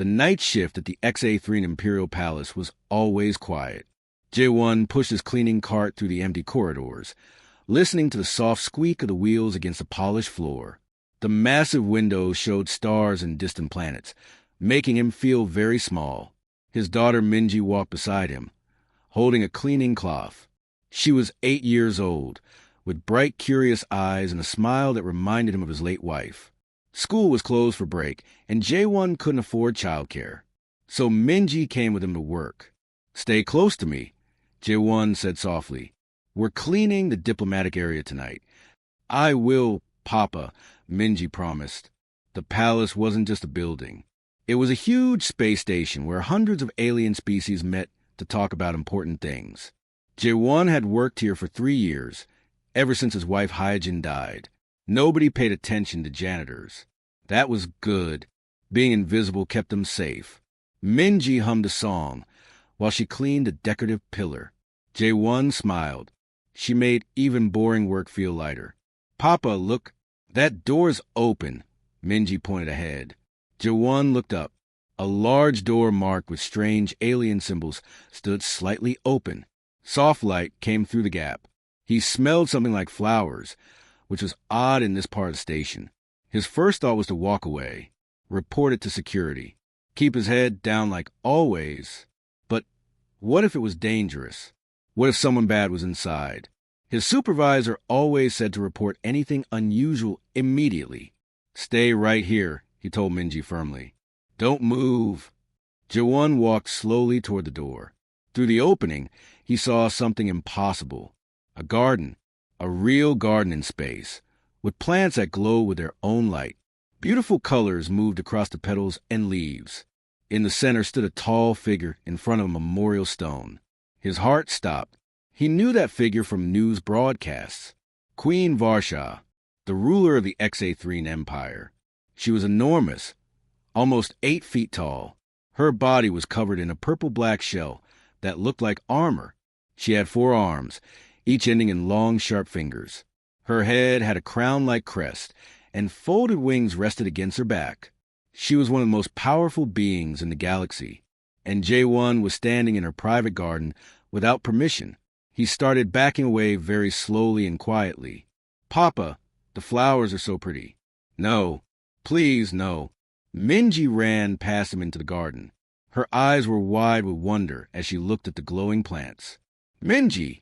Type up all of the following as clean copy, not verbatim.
The night shift at the XA3 Imperial Palace was always quiet. Jae-won pushed his cleaning cart through the empty corridors, listening to the soft squeak of the wheels against the polished floor. The massive windows showed stars and distant planets, making him feel very small. His daughter Minji walked beside him, holding a cleaning cloth. She was 8 years old, with bright, curious eyes and a smile that reminded him of his late wife. School was closed for break, and Jae-won couldn't afford childcare. So Minji came with him to work. "Stay close to me," Jae-won said softly. "We're cleaning the diplomatic area tonight." "I will, Papa," Minji promised. The palace wasn't just a building. It was a huge space station where hundreds of alien species met to talk about important things. Jae-won had worked here for 3 years, ever since his wife Hyejin died. Nobody paid attention to janitors. That was good. Being invisible kept them safe. Minji hummed a song while she cleaned a decorative pillar. Jae-won smiled. She made even boring work feel lighter. "Papa, look, that door's open," Minji pointed ahead. Jae-won looked up. A large door marked with strange alien symbols stood slightly open. Soft light came through the gap. He smelled something like flowers, which was odd in this part of the station. His first thought was to walk away, report it to security, keep his head down like always. But what if it was dangerous? What if someone bad was inside? His supervisor always said to report anything unusual immediately. "Stay right here," he told Minji firmly. "Don't move." Jae-won walked slowly toward the door. Through the opening, he saw something impossible. A garden. A real garden in space, with plants that glowed with their own light. Beautiful colors moved across the petals and leaves. In the center stood a tall figure in front of a memorial stone. His heart stopped. He knew that figure from news broadcasts. Queen Varsha, the ruler of the XA3 Empire. She was enormous, almost 8 feet tall. Her body was covered in a purple-black shell that looked like armor. She had 4 arms, each ending in long, sharp fingers. Her head had a crown-like crest, and folded wings rested against her back. She was one of the most powerful beings in the galaxy, and Jae-won was standing in her private garden without permission. He started backing away very slowly and quietly. "Papa, the flowers are so pretty." "No, please, no." Minji ran past him into the garden. Her eyes were wide with wonder as she looked at the glowing plants. "Minji!"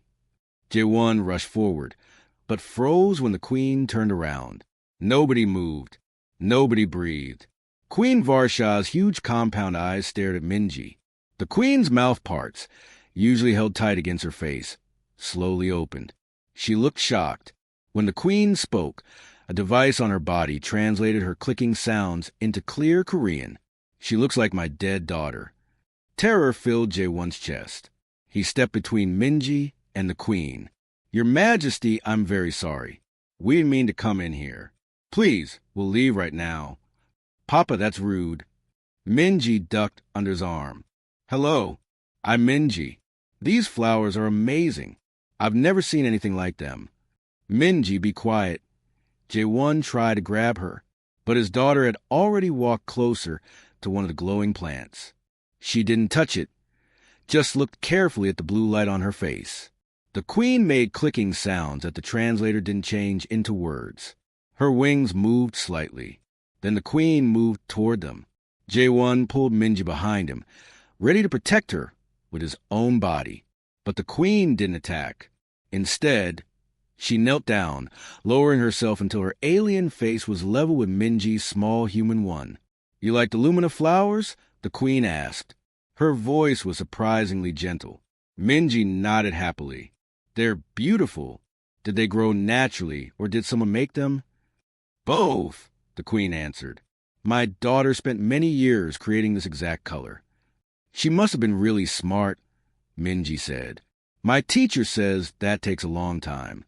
Jae-won rushed forward, but froze when the queen turned around. Nobody moved. Nobody breathed. Queen Varsha's huge compound eyes stared at Minji. The queen's mouth parts, usually held tight against her face, slowly opened. She looked shocked. When the queen spoke, a device on her body translated her clicking sounds into clear Korean. "She looks like my dead daughter." Terror filled Jae-won's chest. He stepped between Minji and the queen. "Your Majesty, I'm very sorry. We didn't mean to come in here. Please, we'll leave right now." "Papa, that's rude." Minji ducked under his arm. "Hello, I'm Minji. These flowers are amazing. I've never seen anything like them." "Minji, be quiet." Jae-won tried to grab her, but his daughter had already walked closer to one of the glowing plants. She didn't touch it, just looked carefully at the blue light on her face. The queen made clicking sounds that the translator didn't change into words. Her wings moved slightly. Then the queen moved toward them. Jae-won pulled Minji behind him, ready to protect her with his own body. But the queen didn't attack. Instead, she knelt down, lowering herself until her alien face was level with Minji's small human one. "You like the Lumina flowers?" the queen asked. Her voice was surprisingly gentle. Minji nodded happily. "They're beautiful. Did they grow naturally, or did someone make them?" "Both," the queen answered. "My daughter spent many years creating this exact color." "She must have been really smart," Minji said. "My teacher says that takes a long time."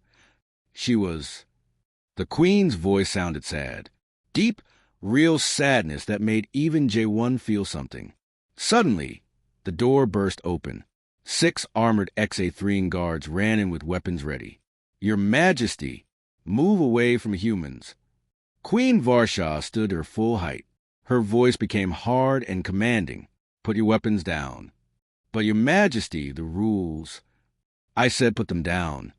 She was... The queen's voice sounded sad. Deep, real sadness that made even Jae-won feel something. Suddenly, the door burst open. 6 armored XA3 guards ran in with weapons ready. "Your Majesty, move away from humans." Queen Varsha stood her full height. Her voice became hard and commanding. "Put your weapons down." "But Your Majesty, the rules." "I said put them down."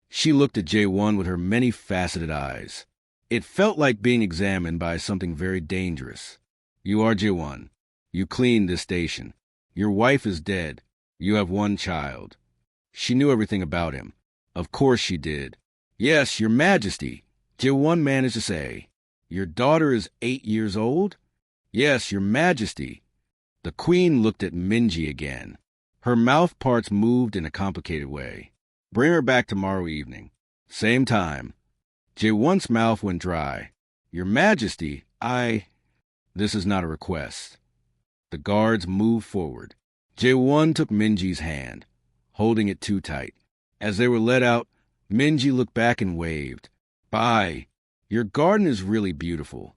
She looked at J1 with her many-faceted eyes. It felt like being examined by something very dangerous. "You are J1. You cleaned this station. Your wife is dead. You have one child." She knew everything about him. Of course she did. "Yes, Your Majesty," J1 managed to say. "Your daughter is 8 years old?" "Yes, Your Majesty." The Queen looked at Minji again. Her mouth parts moved in a complicated way. "Bring her back tomorrow evening. Same time." J1's mouth went dry. "Your Majesty, This is not a request." The guards moved forward. J1 took Minji's hand, holding it too tight. As they were let out, Minji looked back and waved. "Bye. Your garden is really beautiful."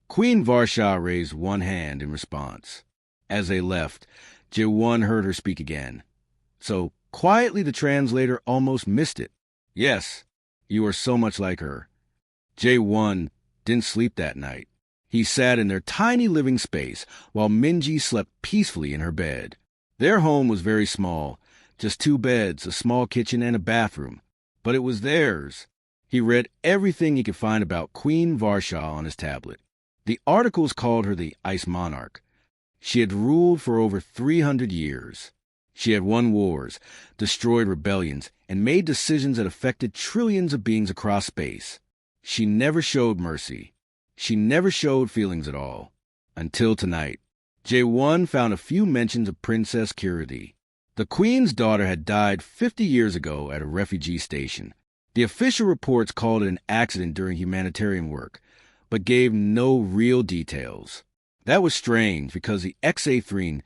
Queen Varsha raised one hand in response. As they left, J1 heard her speak again. So quietly the translator almost missed it. "Yes, you are so much like her." J1 didn't sleep that night. He sat in their tiny living space while Minji slept peacefully in her bed. Their home was very small, just 2 beds, a small kitchen, and a bathroom. But it was theirs. He read everything he could find about Queen Varsha on his tablet. The articles called her the Ice Monarch. She had ruled for over 300 years. She had won wars, destroyed rebellions, and made decisions that affected trillions of beings across space. She never showed mercy. She never showed feelings at all. Until tonight. J1 found a few mentions of Princess Kiridi. The Queen's daughter had died 50 years ago at a refugee station. The official reports called it an accident during humanitarian work, but gave no real details. That was strange because the XA3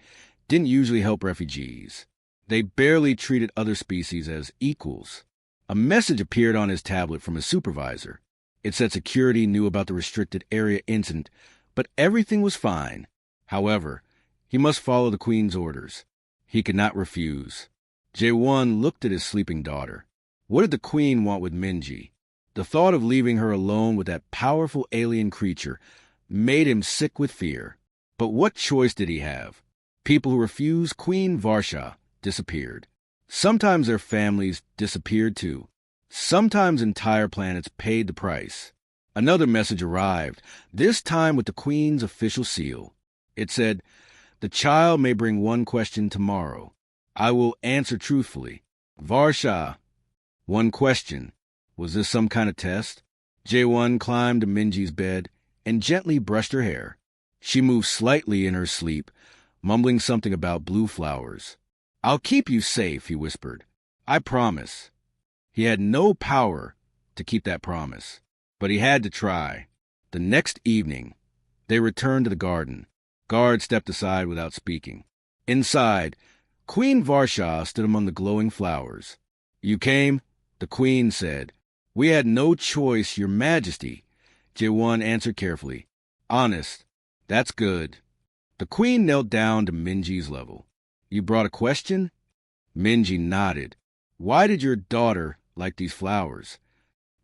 didn't usually help refugees. They barely treated other species as equals. A message appeared on his tablet from his supervisor. It said security knew about the restricted area incident, but everything was fine. However, he must follow the Queen's orders. He could not refuse. J1 looked at his sleeping daughter. What did the Queen want with Minji? The thought of leaving her alone with that powerful alien creature made him sick with fear. But what choice did he have? People who refused Queen Varsha disappeared. Sometimes their families disappeared too. Sometimes entire planets paid the price. Another message arrived, this time with the Queen's official seal. It said, "The child may bring one question tomorrow. I will answer truthfully. Varsha." One question. Was this some kind of test? J1 climbed to Minji's bed and gently brushed her hair. She moved slightly in her sleep, mumbling something about blue flowers. "I'll keep you safe," he whispered. "I promise." He had no power to keep that promise, but he had to try. The next evening, they returned to the garden. Guards stepped aside without speaking. Inside, Queen Varsha stood among the glowing flowers. "You came?" the Queen said. "We had no choice, Your Majesty," J1 answered carefully. "Honest. That's good." The Queen knelt down to Minji's level. "You brought a question?" Minji nodded. "Why did your daughter like these flowers?"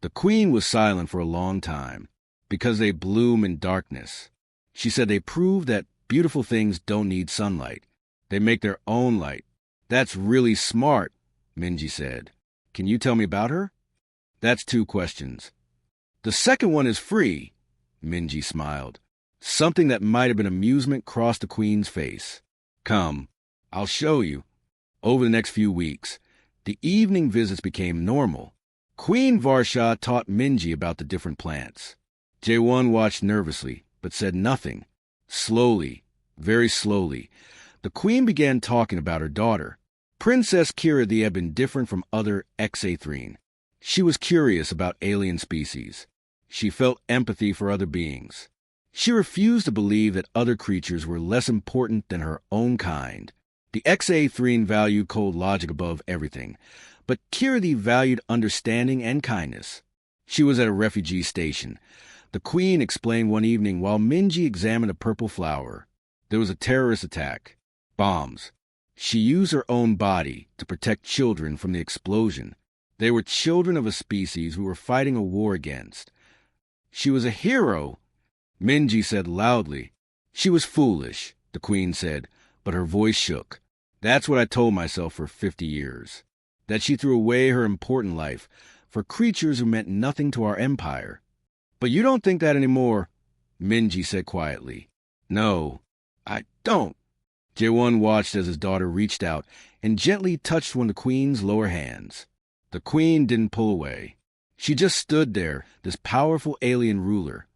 The Queen was silent for a long time. "Because they bloom in darkness." She said they prove that beautiful things don't need sunlight. They make their own light. "That's really smart," Minji said. "Can you tell me about her?" "That's 2 questions." "The second one is free," Minji smiled. Something that might have been amusement crossed the Queen's face. "Come, I'll show you." Over the next few weeks, the evening visits became normal. Queen Varsha taught Minji about the different plants. J1 watched nervously, but said nothing. Slowly, very slowly, the Queen began talking about her daughter. Princess Kiridi had been different from other XA3. She was curious about alien species. She felt empathy for other beings. She refused to believe that other creatures were less important than her own kind. The XA3 valued cold logic above everything, but Kiridi valued understanding and kindness. She was at a refugee station. The Queen explained one evening while Minji examined a purple flower. There was a terrorist attack. Bombs. She used her own body to protect children from the explosion. They were children of a species who were fighting a war against. She was a hero, Minji said loudly. She was foolish, the Queen said, but her voice shook. That's what I told myself for 50 years. That she threw away her important life for creatures who meant nothing to our empire. But you don't think that anymore, Minji said quietly. No, I don't. Jae-won watched as his daughter reached out and gently touched one of the Queen's lower hands. The Queen didn't pull away. She just stood there, this powerful alien ruler,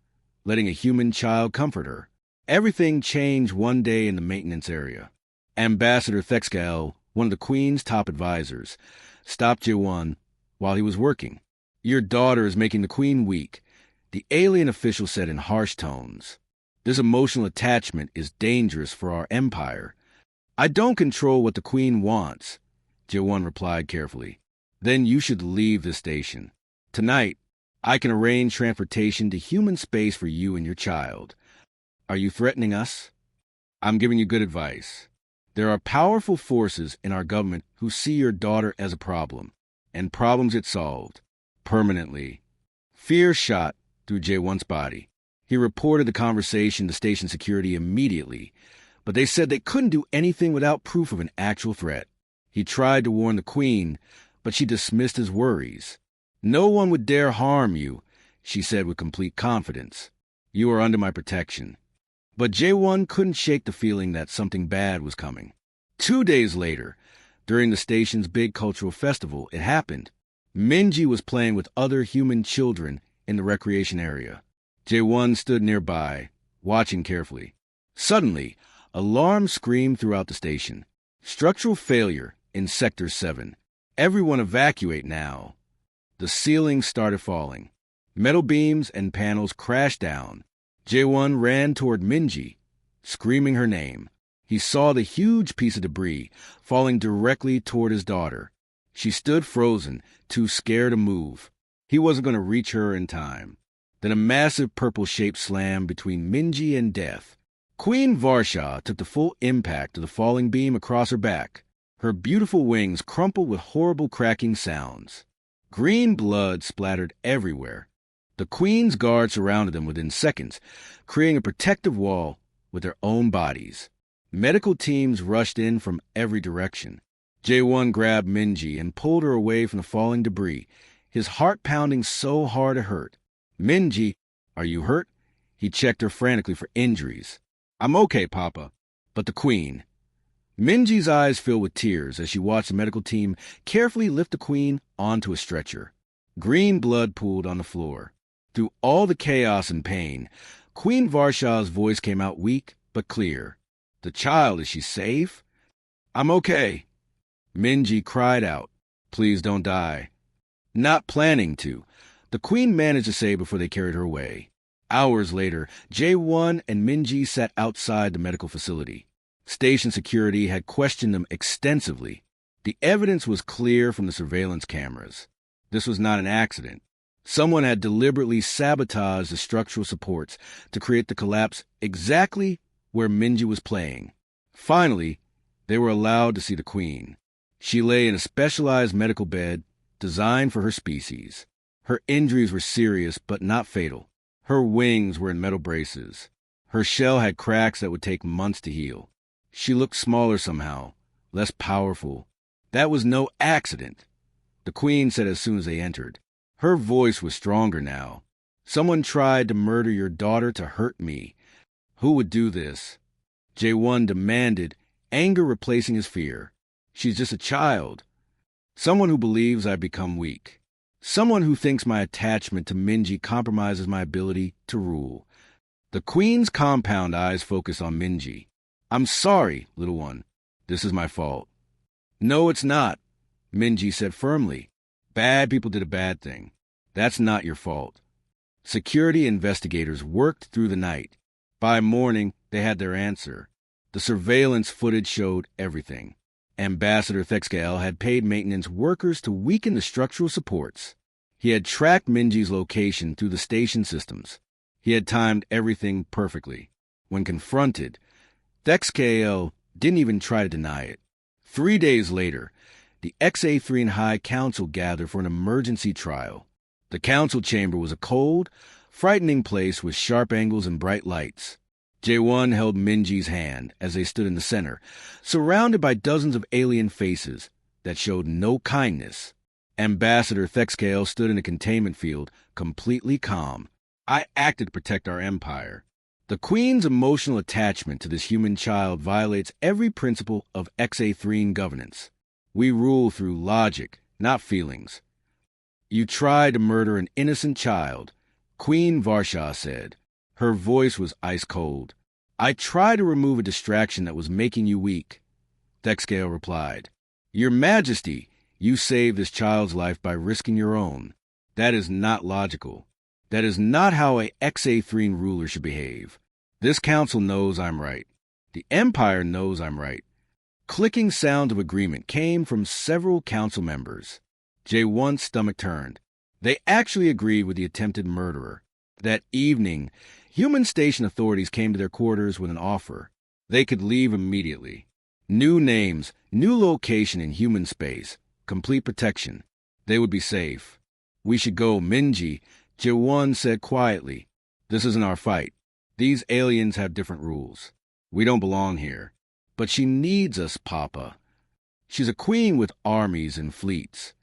letting a human child comfort her. Everything changed one day in the maintenance area. Ambassador Thexkael, one of the Queen's top advisors, stopped Jae-won while he was working. Your daughter is making the Queen weak, the alien official said in harsh tones. This emotional attachment is dangerous for our empire. I don't control what the Queen wants, Jae-won replied carefully. Then you should leave the station. Tonight, I can arrange transportation to human space for you and your child. Are you threatening us? I'm giving you good advice. There are powerful forces in our government who see your daughter as a problem, and problems get solved permanently. Fear shot through Jae-won's body. He reported the conversation to station security immediately, but they said they couldn't do anything without proof of an actual threat. He tried to warn the Queen, but she dismissed his worries. No one would dare harm you, she said with complete confidence. You are under my protection. But Jae-won couldn't shake the feeling that something bad was coming. 2 days later, during the station's big cultural festival, it happened. Minji was playing with other human children in the recreation area. Jae-won stood nearby, watching carefully. Suddenly, alarms screamed throughout the station. Structural failure in Sector 7. Everyone evacuate now. The ceiling started falling. Metal beams and panels crashed down. Jae-won ran toward Minji, screaming her name. He saw the huge piece of debris falling directly toward his daughter. She stood frozen, too scared to move. He wasn't going to reach her in time. Then a massive purple shape slammed between Minji and death. Queen Varsha took the full impact of the falling beam across her back. Her beautiful wings crumpled with horrible cracking sounds. Green blood splattered everywhere. The Queen's guards surrounded them within seconds, creating a protective wall with their own bodies. Medical teams rushed in from every direction. Jae-won grabbed Minji and pulled her away from the falling debris, his heart pounding so hard it hurt. Minji, are you hurt? He checked her frantically for injuries. I'm okay, Papa. But the Queen. Minji's eyes filled with tears as she watched the medical team carefully lift the Queen onto a stretcher. Green blood pooled on the floor. Through all the chaos and pain, Queen Varsha's voice came out weak but clear. The child, is she safe? I'm okay. Minji cried out. Please don't die. Not planning to, the Queen managed to say before they carried her away. Hours later, Jae-won and Minji sat outside the medical facility. Station security had questioned them extensively. The evidence was clear from the surveillance cameras. This was not an accident. Someone had deliberately sabotaged the structural supports to create the collapse exactly where Minji was playing. Finally, they were allowed to see the Queen. She lay in a specialized medical bed designed for her species. Her injuries were serious but not fatal. Her wings were in metal braces. Her shell had cracks that would take months to heal. She looked smaller somehow, less powerful. That was no accident, the Queen said as soon as they entered. Her voice was stronger now. Someone tried to murder your daughter to hurt me. Who would do this? Jae-won demanded, anger replacing his fear. She's just a child. Someone who believes I've become weak. Someone who thinks my attachment to Minji compromises my ability to rule. The Queen's compound eyes focused on Minji. I'm sorry, little one. This is my fault. No, it's not, Minji said firmly. Bad people did a bad thing. That's not your fault. Security investigators worked through the night. By morning, they had their answer. The surveillance footage showed everything. Ambassador Thexkael had paid maintenance workers to weaken the structural supports. He had tracked Minji's location through the station systems. He had timed everything perfectly. When confronted, Thexkael didn't even try to deny it. 3 days later, the XA3 and High Council gathered for an emergency trial. The council chamber was a cold, frightening place with sharp angles and bright lights. J1 held Minji's hand as they stood in the center, surrounded by dozens of alien faces that showed no kindness. Ambassador Thexcale stood in a containment field, completely calm. I acted to protect our empire. The Queen's emotional attachment to this human child violates every principle of XA3 governance. We rule through logic, not feelings. You tried to murder an innocent child, Queen Varsha said. Her voice was ice cold. I tried to remove a distraction that was making you weak. Thexcale replied. Your Majesty, you saved this child's life by risking your own. That is not logical. That is not how a XA3 ruler should behave. This council knows I'm right. The Empire knows I'm right. Clicking sounds of agreement came from several council members. J1's stomach turned. They actually agreed with the attempted murderer. That evening, human station authorities came to their quarters with an offer. They could leave immediately. New names, new location in human space, complete protection. They would be safe. We should go, Minji, J1 said quietly. This isn't our fight. These aliens have different rules. We don't belong here. But she needs us, Papa. She's a queen with armies and fleets.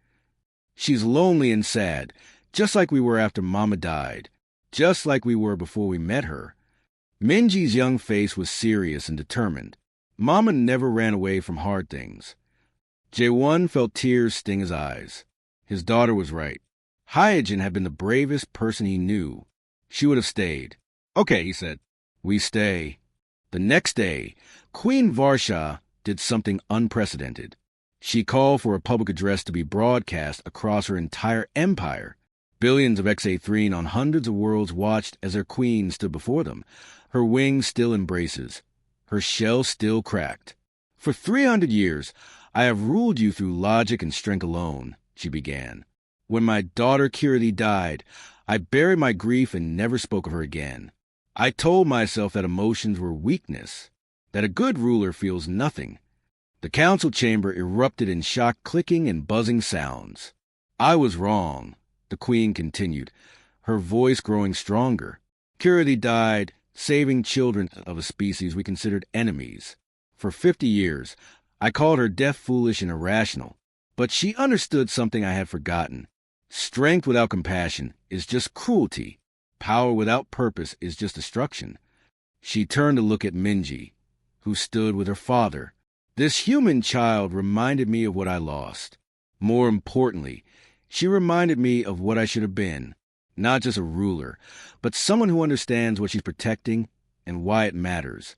She's lonely and sad, just like we were after Mama died, just like we were before we met her. Minji's young face was serious and determined. Mama never ran away from hard things. J1 felt tears sting his eyes. His daughter was right. Hyojin had been the bravest person he knew. She would have stayed. Okay, he said. We stay. The next day, Queen Varsha did something unprecedented. She called for a public address to be broadcast across her entire empire. Billions of XA3 on hundreds of worlds watched as their queen stood before them, her wings still in braces, her shell still cracked. For 300 years, I have ruled you through logic and strength alone, she began. When my daughter Kiriti died, I buried my grief and never spoke of her again. I told myself that emotions were weakness, that a good ruler feels nothing. The council chamber erupted in shocked clicking and buzzing sounds. I was wrong, the queen continued, her voice growing stronger. Kiriti died, saving children of a species we considered enemies. For 50 years, I called her deaf, foolish, and irrational. But she understood something I had forgotten. Strength without compassion is just cruelty. Power without purpose is just destruction. She turned to look at Minji, who stood with her father. This human child reminded me of what I lost. More importantly, she reminded me of what I should have been. Not just a ruler, but someone who understands what she's protecting and why it matters.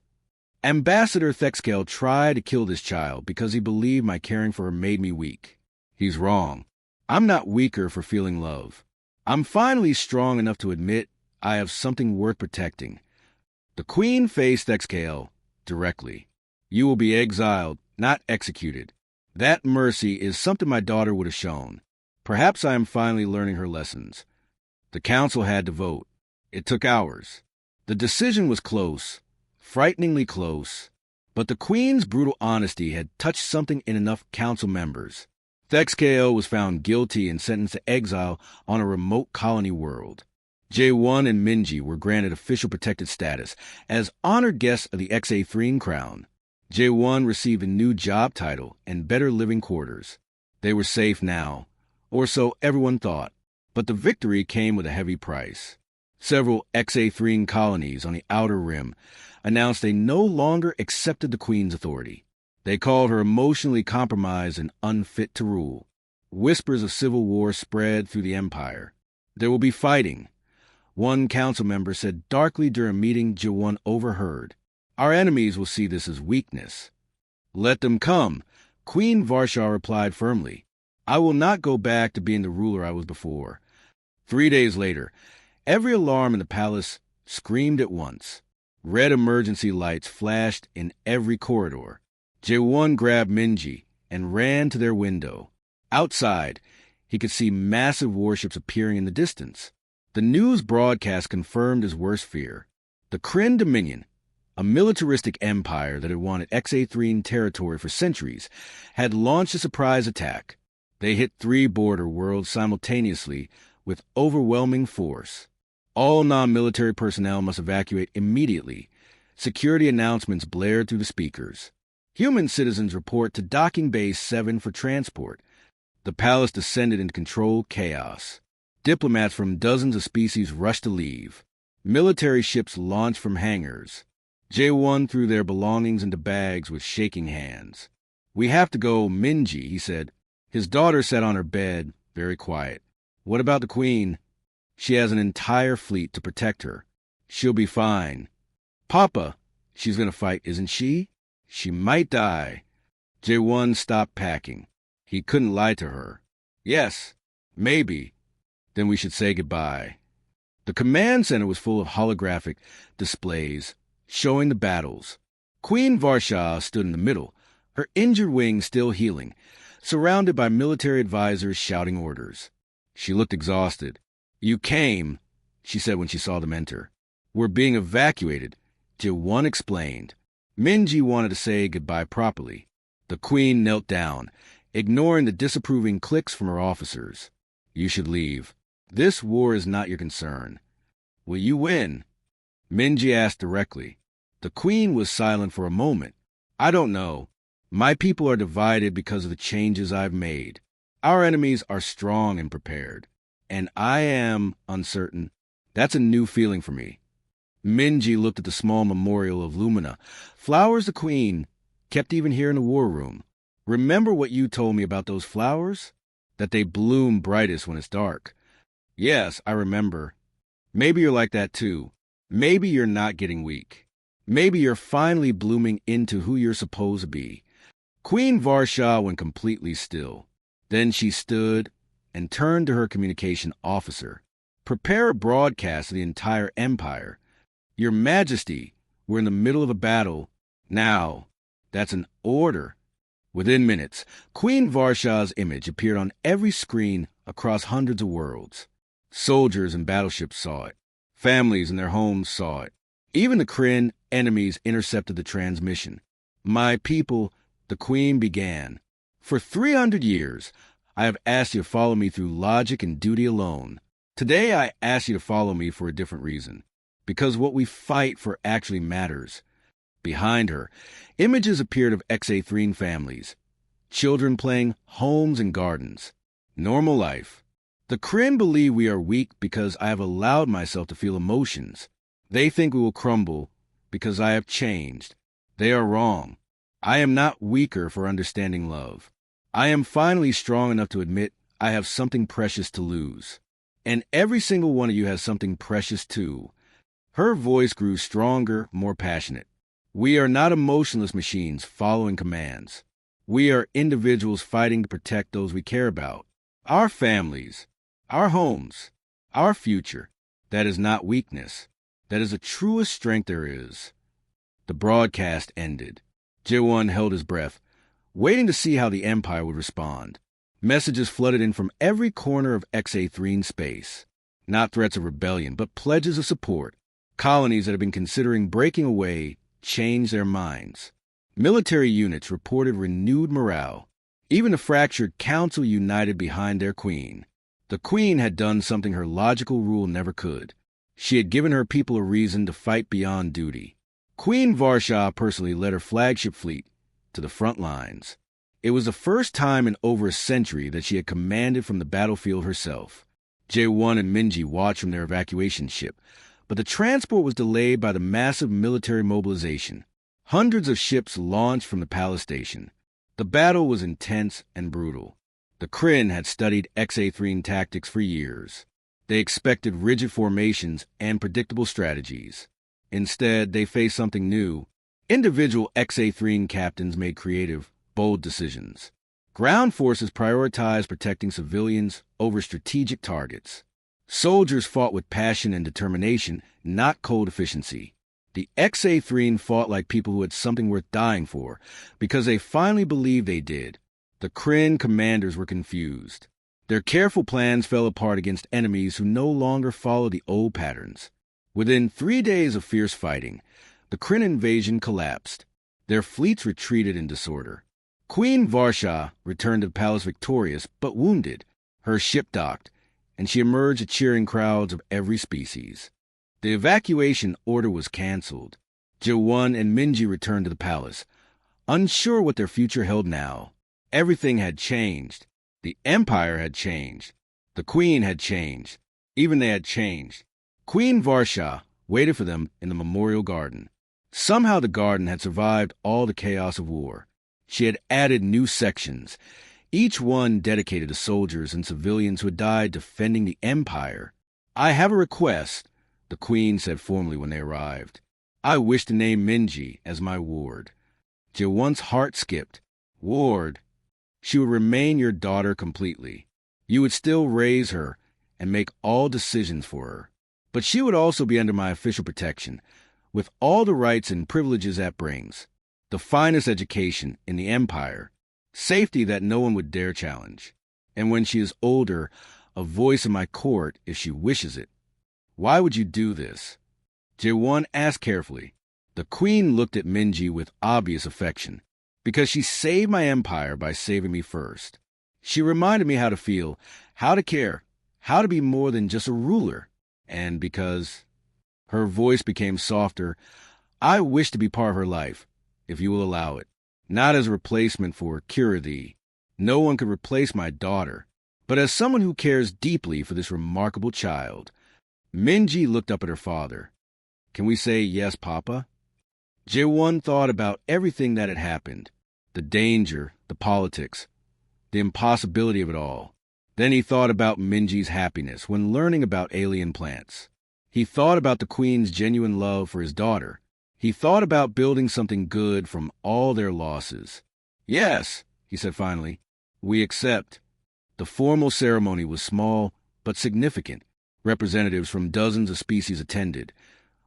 Ambassador Thexcale tried to kill this child because he believed my caring for her made me weak. He's wrong. I'm not weaker for feeling love. I'm finally strong enough to admit I have something worth protecting. The queen faced Thexcale directly. You will be exiled, not executed. That mercy is something my daughter would have shown. Perhaps I am finally learning her lessons. The council had to vote. It took hours. The decision was close, frighteningly close, but the queen's brutal honesty had touched something in enough council members. Thexcale was found guilty and sentenced to exile on a remote colony world. J1 and Minji were granted official protected status as honored guests of the XA3 crown. J1 received a new job title and better living quarters. They were safe now, or so everyone thought, but the victory came with a heavy price. Several XA3 colonies on the outer rim announced they no longer accepted the queen's authority. They called her emotionally compromised and unfit to rule. Whispers of civil war spread through the empire. There will be fighting. One council member said darkly during a meeting J1 overheard. Our enemies will see this as weakness. Let them come, Queen Varsha replied firmly. I will not go back to being the ruler I was before. 3 days later, every alarm in the palace screamed at once. Red emergency lights flashed in every corridor. J1 grabbed Minji and ran to their window. Outside, he could see massive warships appearing in the distance. The news broadcast confirmed his worst fear. The Kryn Dominion, a militaristic empire that had wanted XA3 territory for centuries, had launched a surprise attack. They hit 3 border worlds simultaneously with overwhelming force. All non-military personnel must evacuate immediately. Security announcements blared through the speakers. Human citizens report to Docking Bay 7 for transport. The palace descended into controlled chaos. Diplomats from dozens of species rushed to leave. Military ships launched from hangars. J1 threw their belongings into bags with shaking hands. "We have to go, Minji," he said. His daughter sat on her bed, very quiet. "What about the Queen?" "She has an entire fleet to protect her. She'll be fine." "Papa, she's going to fight, isn't she? She might die." J1 stopped packing. He couldn't lie to her. "Yes, maybe. Then we should say goodbye." The command center was full of holographic displays showing the battles. Queen Varsha stood in the middle, her injured wing still healing, surrounded by military advisors shouting orders. She looked exhausted. "You came," she said when she saw them enter. "We're being evacuated," J1 explained. Minji wanted to say goodbye properly. The Queen knelt down, ignoring the disapproving clicks from her officers. "You should leave. This war is not your concern." "Will you win?" Minji asked directly. The Queen was silent for a moment. "I don't know. My people are divided because of the changes I've made. Our enemies are strong and prepared. And I am uncertain. That's a new feeling for me." Minji looked at the small memorial of Lumina, flowers the Queen kept even here in the war room. "Remember what you told me about those flowers? That they bloom brightest when it's dark." "Yes, I remember. Maybe you're like that too. Maybe you're not getting weak. Maybe you're finally blooming into who you're supposed to be." Queen Varsha went completely still. Then she stood and turned to her communication officer. "Prepare a broadcast of the entire empire. Your Majesty, we're in the middle of a battle. Now, that's an order." Within minutes, Queen Varsha's image appeared on every screen across hundreds of worlds. Soldiers and battleships saw it. Families in their homes saw it. Even the Kryn enemies intercepted the transmission. "My people," the Queen began. "For 300 years, I have asked you to follow me through logic and duty alone. Today, I ask you to follow me for a different reason. Because what we fight for actually matters." Behind her, images appeared of Exathrene families. Children playing, homes and gardens. Normal life. The Kryn believe we are weak because I have allowed myself to feel emotions. They think we will crumble because I have changed. They are wrong. I am not weaker for understanding love. I am finally strong enough to admit I have something precious to lose. And every single one of you has something precious too. Her voice grew stronger, more passionate. We are not emotionless machines following commands. We are individuals fighting to protect those we care about. Our families, our homes, our future. That is not weakness. That is the truest strength there is. The broadcast ended. J1 held his breath, waiting to see how the Empire would respond. Messages flooded in from every corner of Exathrene space. Not threats of rebellion, but pledges of support. Colonies that have been considering breaking away changed their minds. Military units reported renewed morale. Even the fractured council united behind their queen. The Queen had done something her logical rule never could. She had given her people a reason to fight beyond duty. Queen Varsha personally led her flagship fleet to the front lines. It was the first time in over a century that she had commanded from the battlefield herself. J1 and Minji watched from their evacuation ship, but the transport was delayed by the massive military mobilization. Hundreds of ships launched from the palace station. The battle was intense and brutal. The Kryn had studied Exathrene tactics for years. They expected rigid formations and predictable strategies. Instead, they faced something new. Individual Exathrene captains made creative, bold decisions. Ground forces prioritized protecting civilians over strategic targets. Soldiers fought with passion and determination, not cold efficiency. The Exathrene fought like people who had something worth dying for, because they finally believed they did. The Kryn commanders were confused. Their careful plans fell apart against enemies who no longer followed the old patterns. Within 3 days of fierce fighting, the Kryn invasion collapsed. Their fleets retreated in disorder. Queen Varsha returned to the palace victorious, but wounded. Her ship docked, and she emerged to cheering crowds of every species. The evacuation order was canceled. J1 and Minji returned to the palace, unsure what their future held now. Everything had changed. The Empire had changed. The Queen had changed. Even they had changed. Queen Varsha waited for them in the memorial garden. Somehow the garden had survived all the chaos of war. She had added new sections, each one dedicated to soldiers and civilians who had died defending the Empire. "I have a request," the Queen said formally when they arrived. "I wish to name Minji as my ward." J1's heart skipped. "Ward? She would remain your daughter completely. You would still raise her and make all decisions for her. But she would also be under my official protection, with all the rights and privileges that brings. The finest education in the Empire, safety that no one would dare challenge. And when she is older, a voice in my court if she wishes it." "Why would you do this?" J1 asked carefully. The Queen looked at Minji with obvious affection. "Because she saved my empire by saving me first. She reminded me how to feel, how to care, how to be more than just a ruler. And because—" her voice became softer, "I wish to be part of her life, if you will allow it. Not as a replacement for Kiridi. No one could replace my daughter, but as someone who cares deeply for this remarkable child." Minji looked up at her father. "Can we say yes, Papa?" J1 thought about everything that had happened. The danger, the politics, the impossibility of it all. Then he thought about Minji's happiness when learning about alien plants. He thought about the Queen's genuine love for his daughter. He thought about building something good from all their losses. "Yes," he said finally, "we accept." The formal ceremony was small but significant. Representatives from dozens of species attended,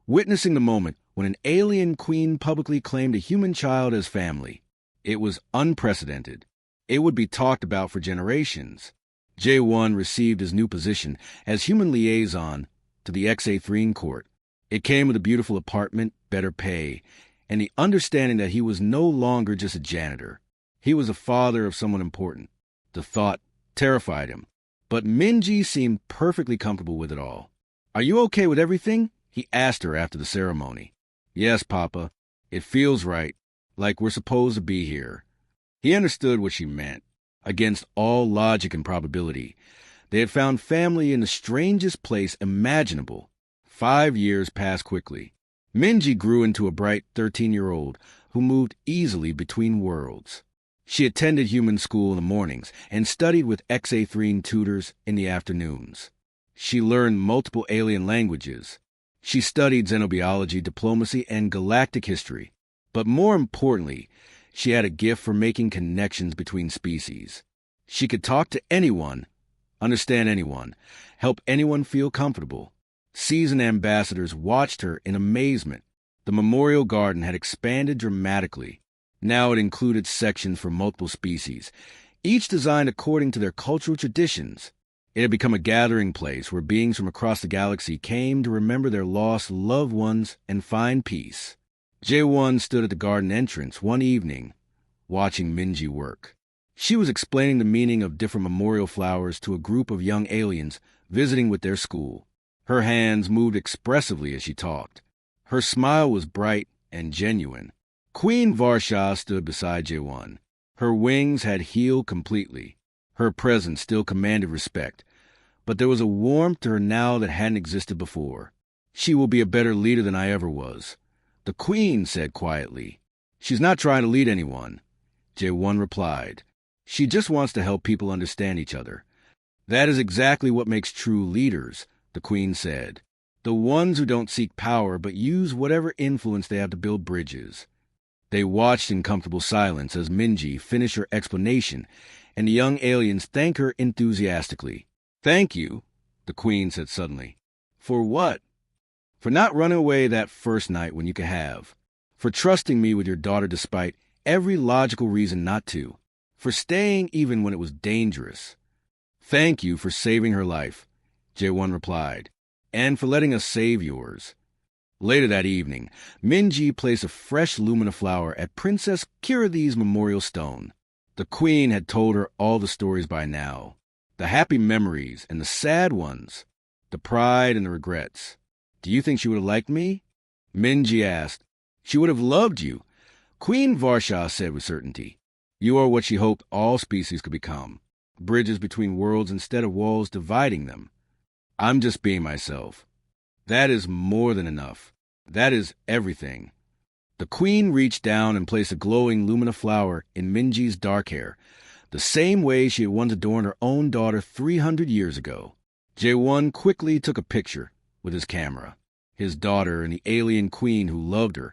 witnessing the moment when an alien queen publicly claimed a human child as family. It was unprecedented. It would be talked about for generations. J1 received his new position as human liaison to the XA3 court. It came with a beautiful apartment, better pay, and the understanding that he was no longer just a janitor. He was a father of someone important. The thought terrified him. But Minji seemed perfectly comfortable with it all. "Are you okay with everything?" he asked her after the ceremony. "Yes, Papa. It feels right, like we're supposed to be here." He understood what she meant. Against all logic and probability, they had found family in the strangest place imaginable. 5 years passed quickly. Minji grew into a bright 13-year-old who moved easily between worlds. She attended human school in the mornings and studied with XA3 tutors in the afternoons. She learned multiple alien languages. She studied xenobiology, diplomacy, and galactic history. But more importantly, she had a gift for making connections between species. She could talk to anyone, understand anyone, help anyone feel comfortable. Seasoned ambassadors watched her in amazement. The memorial garden had expanded dramatically. Now it included sections for multiple species, each designed according to their cultural traditions. It had become a gathering place where beings from across the galaxy came to remember their lost loved ones and find peace. J1 stood at the garden entrance one evening, watching Minji work. She was explaining the meaning of different memorial flowers to a group of young aliens visiting with their school. Her hands moved expressively as she talked. Her smile was bright and genuine. Queen Varsha stood beside J1. Her wings had healed completely. Her presence still commanded respect, but there was a warmth to her now that hadn't existed before. "She will be a better leader than I ever was," the Queen said quietly. "She's not trying to lead anyone," J1 replied. "She just wants to help people understand each other." "That is exactly what makes true leaders," the Queen said. "The ones who don't seek power but use whatever influence they have to build bridges." They watched in comfortable silence as Minji finished her explanation, and the young aliens thanked her enthusiastically. "Thank you," the Queen said suddenly. "For what?" "For not running away that first night when you could have. For trusting me with your daughter despite every logical reason not to. For staying even when it was dangerous." "Thank you for saving her life," J1 replied, "and for letting us save yours." Later that evening, Minji placed a fresh Lumina flower at Princess Kiridi's memorial stone. The Queen had told her all the stories by now. The happy memories and the sad ones. The pride and the regrets. "Do you think she would have liked me?" Minji asked. She would have loved you. Queen Varsha said with certainty. You are what she hoped all species could become. Bridges between worlds instead of walls dividing them. I'm just being myself. That is more than enough. That is everything. The queen reached down and placed a glowing lumina flower in Minji's dark hair, the same way she had once adorned her own daughter 300 years ago. Jae-won quickly took a picture with his camera. His daughter and the alien queen who loved her,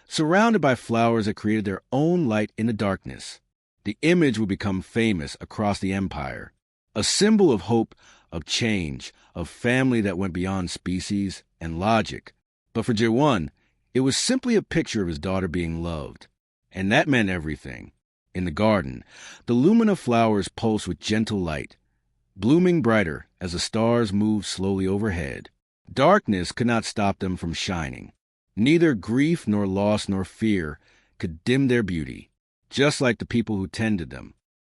surrounded by flowers that created their own light in the darkness. The image would become famous across the empire, a symbol of hope, of change, of family that went beyond species and logic. But for Jae-won, it was simply a picture of his daughter being loved. And that meant everything. In the garden, the lumina flowers pulsed with gentle light, blooming brighter as the stars moved slowly overhead. Darkness could not stop them from shining. Neither grief nor loss nor fear could dim their beauty, just like the people who tended them.